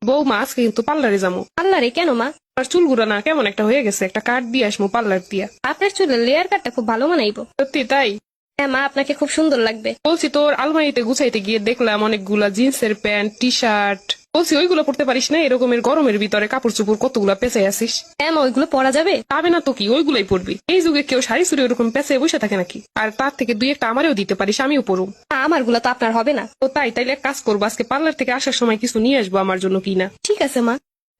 বৌমা আজকে কিন্তু পার্লারে যাবো। পার্লারে কেন মা? আর চুলগুলো না কেমন একটা হয়ে গেছে, একটা কাট দিয়ে আসবো পার্লার দিয়া। আপনার চুলের লেয়ার কাটটা খুব ভালো মানাইবো। সত্যি তাই? হ্যাঁ মা, আপনাকে খুব সুন্দর লাগবে। বলছি তোর আলমারিতে গুছাইতে গিয়ে দেখলাম অনেকগুলা জিন্সের প্যান্ট, টি শার্ট। বলছি ওইগুলো পড়তে পারিস না? এরকমের গরমের ভিতরে কাপড় চোপড় কতগুলা পেঁচাই আসিস। হ্যাঁ মা, ওইগুলো পরা যাবে? পাবে না তো কি, ওইগুলাই পড়বি। এই যুগে কেউ শাড়ি চুড়ি ওরকম পেঁচে বসে থাকে নাকি? আর তার থেকে দুই একটা আমারও দিতে পারিস, আমিও পড়ুম। আমার গুলো তো আপনার হবে না। তো তাইলে এক কাজ করবো, আজকে পার্লার থেকে আসার সময় কিছু নিয়ে আসবো আমার জন্য কিনা। ঠিক আছে মা,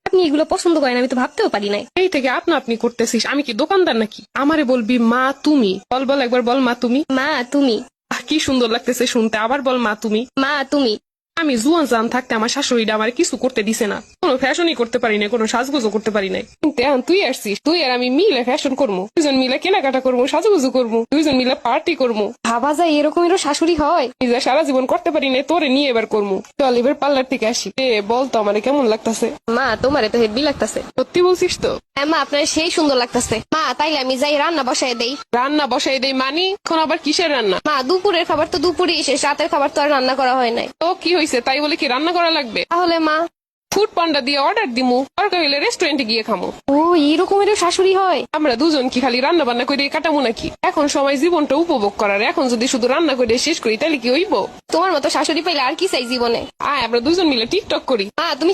আপনি এগুলো পছন্দ করেন আমি তো ভাবতেও পারি নাই। এই থেকে আপনা আপনি করতেছিস, আমি কি দোকানদার নাকি? আমারে বলবি মা তুমি। বল বল একবার বল মা তুমি। মা তুমি। কি সুন্দর লাগতেছে শুনতে, আবার বল মা তুমি। মা তুমি। আমি জুয়ান জান থাকতে আমার শাশুড়িটা আমার কিছু করতে দিছে না, কোনো ফ্যাশনই করতে পারি না, কোনো সাজগুজও করতে পারি নাই। কিন্তু এখন তুই আসছিস, তুই আর আমি মিলে ফ্যাশন করবো, দুজন মিলে কেনাকাটা করবো, সাজুগুজু করবো, দুইজন মিলে পার্টি করবো। ভাবা যায় এরকমেরও শাশুড়ি হয়? নিজে সারা জীবন করতে পারি না, তোরে নিয়ে এবার করবো। চল এবার পার্লার থেকে আসি। বল তো আমার কেমন লাগতেছে? মা তোমারে তো হেভি লাগতাছে। সত্যি বলছিস তো? হ্যাঁ মা, আপনার সেই সুন্দর লাগতাছে। মা তাইলে আমি যাই রান্না বসায় দেই। রান্না বসাই দেই মানি? এখন আবার কিসের রান্না? মা দুপুরের খাবার তো দুপুরে শেষ, রাতের খাবার তো আর রান্না করা হয় নাই। তো কি হয়েছে, তাই বলে কি রান্না করা লাগবে? তাহলে মা? ফুড পান্ডা দিয়ে অর্ডার দিমু, দরকার হইলে রেস্টুরেন্টে গিয়ে খামো। ও এরকমেরও শাশুড়ি হয়? আমরা দুজন কি খালি রান্না বান্না করে কাটামো নাকি? এখন সময় জীবনটা উপভোগ করার, এখন যদি শুধু রান্না করে শেষ করি তাহলে কি হইব? তোমার মতো শাশুড়ি পাইলে আর কি চাই জীবনে। আয় আমরা দুজন মিলে টিকটক করি। মা তুমি